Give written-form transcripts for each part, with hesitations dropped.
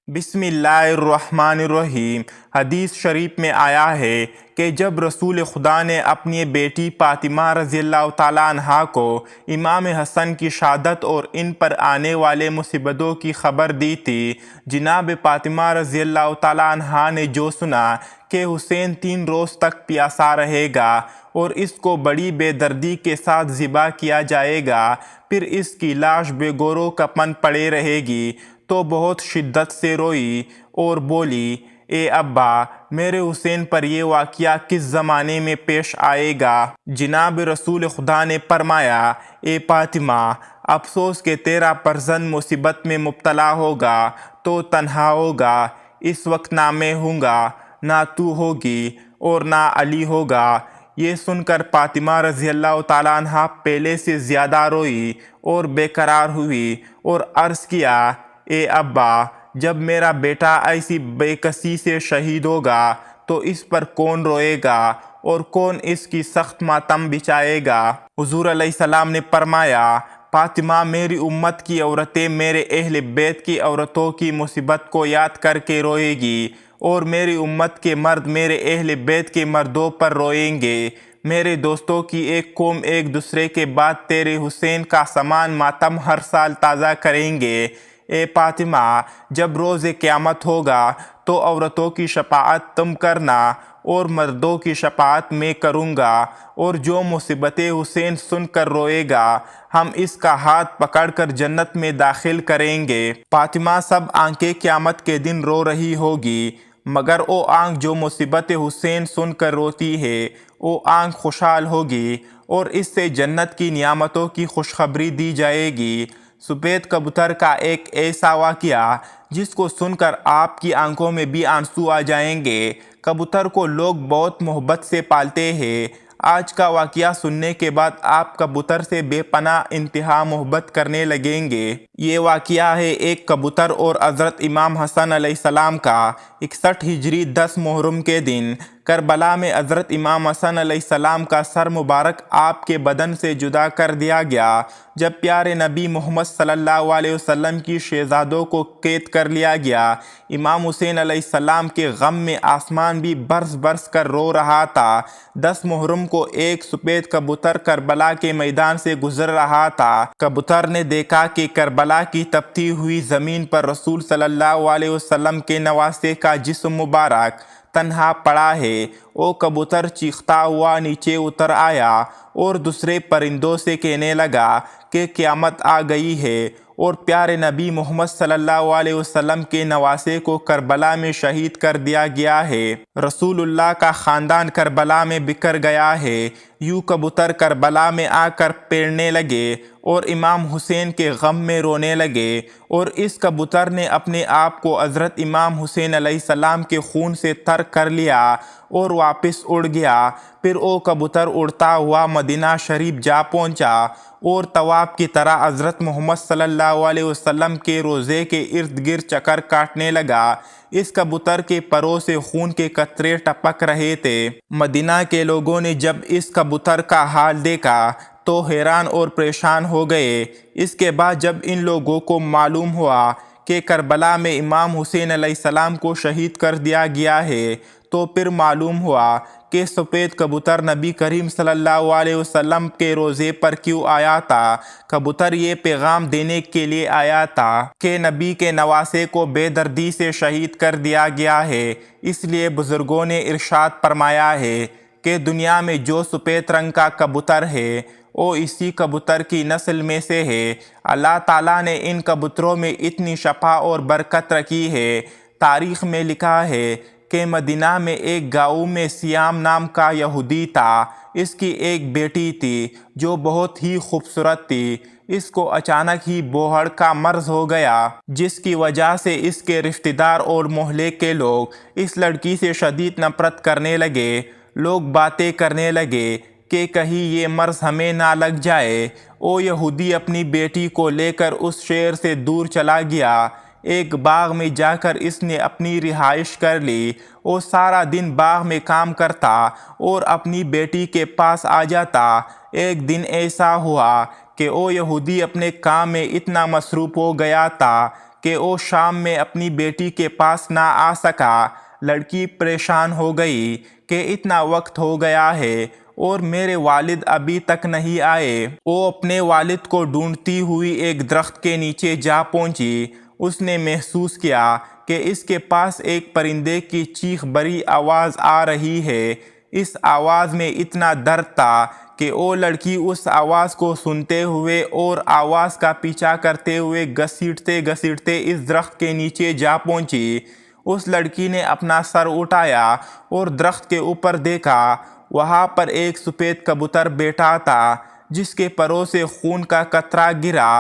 بسم اللہ الرحمن الرحیم۔ حدیث شریف میں آیا ہے کہ جب رسول خدا نے اپنی بیٹی فاطمہ رضی اللہ تعالیٰ عنہا کو امام حسن کی شہادت اور ان پر آنے والے مصیبتوں کی خبر دی تھی، جناب فاطمہ رضی اللہ تعالیٰ عنہا نے جو سنا کہ حسین 3 روز تک پیاسا رہے گا اور اس کو بڑی بے دردی کے ساتھ ذبح کیا جائے گا، پھر اس کی لاش بے گور و کفن پڑے رہے گی، تو بہت شدت سے روئی اور بولی، اے ابا، میرے حسین پر یہ واقعہ کس زمانے میں پیش آئے گا؟ جناب رسول خدا نے فرمایا، اے فاطمہ، افسوس کہ تیرا فرزند مصیبت میں مبتلا ہوگا تو تنہا ہوگا، اس وقت نہ میں ہوں گا، نہ تو ہوگی اور نہ علی ہوگا۔ یہ سن کر فاطمہ رضی اللہ تعالیٰ عنہ پہلے سے زیادہ روئی اور بے قرار ہوئی اور عرض کیا، اے ابا، جب میرا بیٹا ایسی بے کسی سے شہید ہوگا تو اس پر کون روئے گا اور کون اس کی سخت ماتم بچائے گا؟ حضور علیہ السلام نے فرمایا، فاطمہ، میری امت کی عورتیں میرے اہل بیت کی عورتوں کی مصیبت کو یاد کر کے روئے گی، اور میری امت کے مرد میرے اہل بیت کے مردوں پر روئیں گے۔ میرے دوستوں کی ایک قوم ایک دوسرے کے بعد تیرے حسین کا سمان ماتم ہر سال تازہ کریں گے۔ اے فاطمہ، جب روز قیامت ہوگا تو عورتوں کی شفاعت تم کرنا اور مردوں کی شفاعت میں کروں گا، اور جو مصیبت حسین سن کر روئے گا ہم اس کا ہاتھ پکڑ کر جنت میں داخل کریں گے۔ فاطمہ، سب آنکھیں قیامت کے دن رو رہی ہوگی، مگر وہ آنکھ جو مصیبت حسین سن کر روتی ہے وہ آنکھ خوشحال ہوگی، اور اس سے جنت کی نعمتوں کی خوشخبری دی جائے گی۔ سفید کبوتر کا ایک ایسا واقعہ جس کو سن کر آپ کی آنکھوں میں بھی آنسو آ جائیں گے۔ کبوتر کو لوگ بہت محبت سے پالتے ہیں۔ آج کا واقعہ سننے کے بعد آپ کبوتر سے بے پناہ انتہا محبت کرنے لگیں گے۔ یہ واقعہ ہے ایک کبوتر اور حضرت امام حسن علیہ السلام کا۔ 61 ہجری 10 محرم کے دن کربلا میں حضرت امام حسن علیہ السلام کا سر مبارک آپ کے بدن سے جدا کر دیا گیا۔ جب پیارے نبی محمد صلی اللہ علیہ وسلم کی شہزادوں کو قید کر لیا گیا، امام حسین علیہ السلام کے غم میں آسمان بھی برس برس کر رو رہا تھا۔ 10 محرم کو ایک سفید کبوتر کربلا کے میدان سے گزر رہا تھا۔ کبوتر نے دیکھا کہ کربلا کی تپتی ہوئی زمین پر رسول صلی اللہ علیہ وسلم کے نواسے کا جسم مبارک تنہا پڑا ہے۔ وہ کبوتر چیختا ہوا نیچے اتر آیا اور دوسرے پرندوں سے کہنے لگا کہ قیامت آ گئی ہے اور پیارے نبی محمد صلی اللہ علیہ وسلم کے نواسے کو کربلا میں شہید کر دیا گیا ہے۔ رسول اللہ کا خاندان کربلا میں بکھر گیا ہے۔ یوں کبوتر کربلا میں آ کر پیڑنے لگے اور امام حسین کے غم میں رونے لگے، اور اس کبوتر نے اپنے آپ کو حضرت امام حسین علیہ السلام کے خون سے تر کر لیا اور واپس اڑ گیا۔ پھر وہ کبوتر اڑتا ہوا مدینہ شریف جا پہنچا اور طواف کی طرح حضرت محمد صلی اللہ علیہ وسلم کے روضے کے ارد گرد چکر کاٹنے لگا۔ اس کبوتر کے پروں سے خون کے قطرے ٹپک رہے تھے۔ مدینہ کے لوگوں نے جب اس کبوتر کا حال دیکھا تو حیران اور پریشان ہو گئے۔ اس کے بعد جب ان لوگوں کو معلوم ہوا کہ کربلا میں امام حسین علیہ السلام کو شہید کر دیا گیا ہے، تو پھر معلوم ہوا کہ سفید کبوتر نبی کریم صلی اللہ علیہ وسلم کے روزے پر کیوں آیا تھا۔ کبوتر یہ پیغام دینے کے لیے آیا تھا کہ نبی کے نواسے کو بے دردی سے شہید کر دیا گیا ہے۔ اس لیے بزرگوں نے ارشاد فرمایا ہے کہ دنیا میں جو سفید رنگ کا کبوتر ہے وہ اسی کبوتر کی نسل میں سے ہے۔ اللہ تعالیٰ نے ان کبوتروں میں اتنی شفا اور برکت رکھی ہے۔ تاریخ میں لکھا ہے کہ مدینہ میں ایک گاؤں میں سیام نام کا یہودی تھا۔ اس کی ایک بیٹی تھی جو بہت ہی خوبصورت تھی۔ اس کو اچانک ہی بوہڑ کا مرض ہو گیا، جس کی وجہ سے اس کے رشتہ دار اور محلے کے لوگ اس لڑکی سے شدید نفرت کرنے لگے۔ لوگ باتیں کرنے لگے کہ کہیں یہ مرض ہمیں نہ لگ جائے۔ وہ یہودی اپنی بیٹی کو لے کر اس شہر سے دور چلا گیا۔ ایک باغ میں جا کر اس نے اپنی رہائش کر لی۔ وہ سارا دن باغ میں کام کرتا اور اپنی بیٹی کے پاس آ جاتا۔ ایک دن ایسا ہوا کہ وہ یہودی اپنے کام میں اتنا مصروف ہو گیا تھا کہ وہ شام میں اپنی بیٹی کے پاس نہ آ سکا۔ لڑکی پریشان ہو گئی کہ اتنا وقت ہو گیا ہے اور میرے والد ابھی تک نہیں آئے۔ وہ اپنے والد کو ڈھونڈتی ہوئی ایک درخت کے نیچے جا پہنچی۔ اس نے محسوس کیا کہ اس کے پاس ایک پرندے کی چیخ بھری آواز آ رہی ہے۔ اس آواز میں اتنا درد تھا کہ وہ لڑکی اس آواز کو سنتے ہوئے اور آواز کا پیچھا کرتے ہوئے گھسیٹتے گھسیٹتے اس درخت کے نیچے جا پہنچی۔ اس لڑکی نے اپنا سر اٹھایا اور درخت کے اوپر دیکھا۔ وہاں پر ایک سفید کبوتر بیٹھا تھا جس کے پروں سے خون کا قطرہ گرا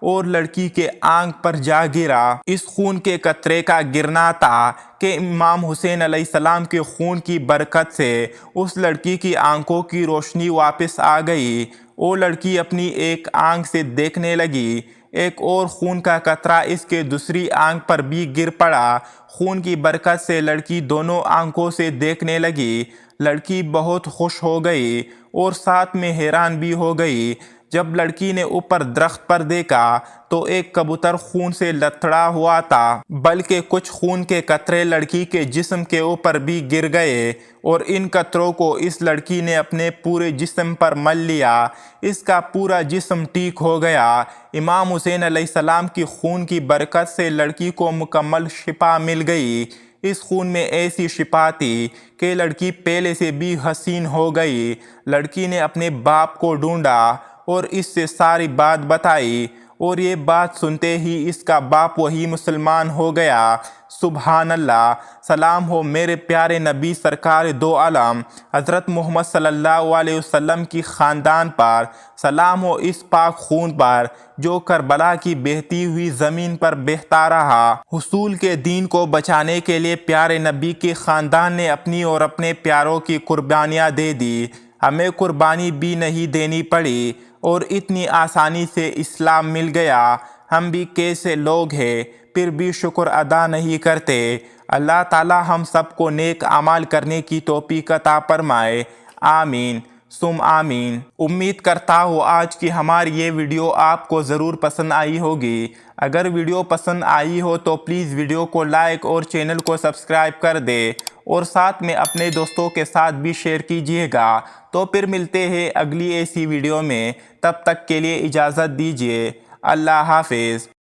اور لڑکی کے آنکھ پر جا گرا۔ اس خون کے قطرے کا گرنا تھا کہ امام حسین علیہ السلام کے خون کی برکت سے اس لڑکی کی آنکھوں کی روشنی واپس آ گئی۔ وہ لڑکی اپنی ایک آنکھ سے دیکھنے لگی۔ ایک اور خون کا قطرہ اس کے دوسری آنکھ پر بھی گر پڑا۔ خون کی برکت سے لڑکی دونوں آنکھوں سے دیکھنے لگی۔ لڑکی بہت خوش ہو گئی اور ساتھ میں حیران بھی ہو گئی۔ جب لڑکی نے اوپر درخت پر دیکھا تو ایک کبوتر خون سے لتھڑا ہوا تھا، بلکہ کچھ خون کے قطرے لڑکی کے جسم کے اوپر بھی گر گئے اور ان قطروں کو اس لڑکی نے اپنے پورے جسم پر مل لیا۔ اس کا پورا جسم ٹھیک ہو گیا۔ امام حسین علیہ السلام کی خون کی برکت سے لڑکی کو مکمل شفا مل گئی۔ اس خون میں ایسی شفا تھی کہ لڑکی پہلے سے بھی حسین ہو گئی۔ لڑکی نے اپنے باپ کو ڈھونڈا اور اس سے ساری بات بتائی اور یہ بات سنتے ہی اس کا باپ وہی مسلمان ہو گیا۔ سبحان اللہ! سلام ہو میرے پیارے نبی سرکار دو عالم حضرت محمد صلی اللہ علیہ وسلم کی خاندان پر۔ سلام ہو اس پاک خون پر جو کربلا کی بہتی ہوئی زمین پر بہتا رہا۔ حصول کے دین کو بچانے کے لیے پیارے نبی کے خاندان نے اپنی اور اپنے پیاروں کی قربانیاں دے دی۔ ہمیں قربانی بھی نہیں دینی پڑی اور اتنی آسانی سے اسلام مل گیا۔ ہم بھی کیسے لوگ ہیں پھر بھی شکر ادا نہیں کرتے۔ اللہ تعالی ہم سب کو نیک اعمال کرنے کی توفیق عطا فرمائے۔ آمین ثم آمین۔ امید کرتا ہوں آج کی ہماری یہ ویڈیو آپ کو ضرور پسند آئی ہوگی۔ اگر ویڈیو پسند آئی ہو تو پلیز ویڈیو کو لائک اور چینل کو سبسکرائب کر دے اور ساتھ میں اپنے دوستوں کے ساتھ بھی شیئر کیجیے گا۔ تو پھر ملتے ہیں اگلی ایسی ویڈیو میں، تب تک کے لیے اجازت دیجیے۔ اللہ حافظ۔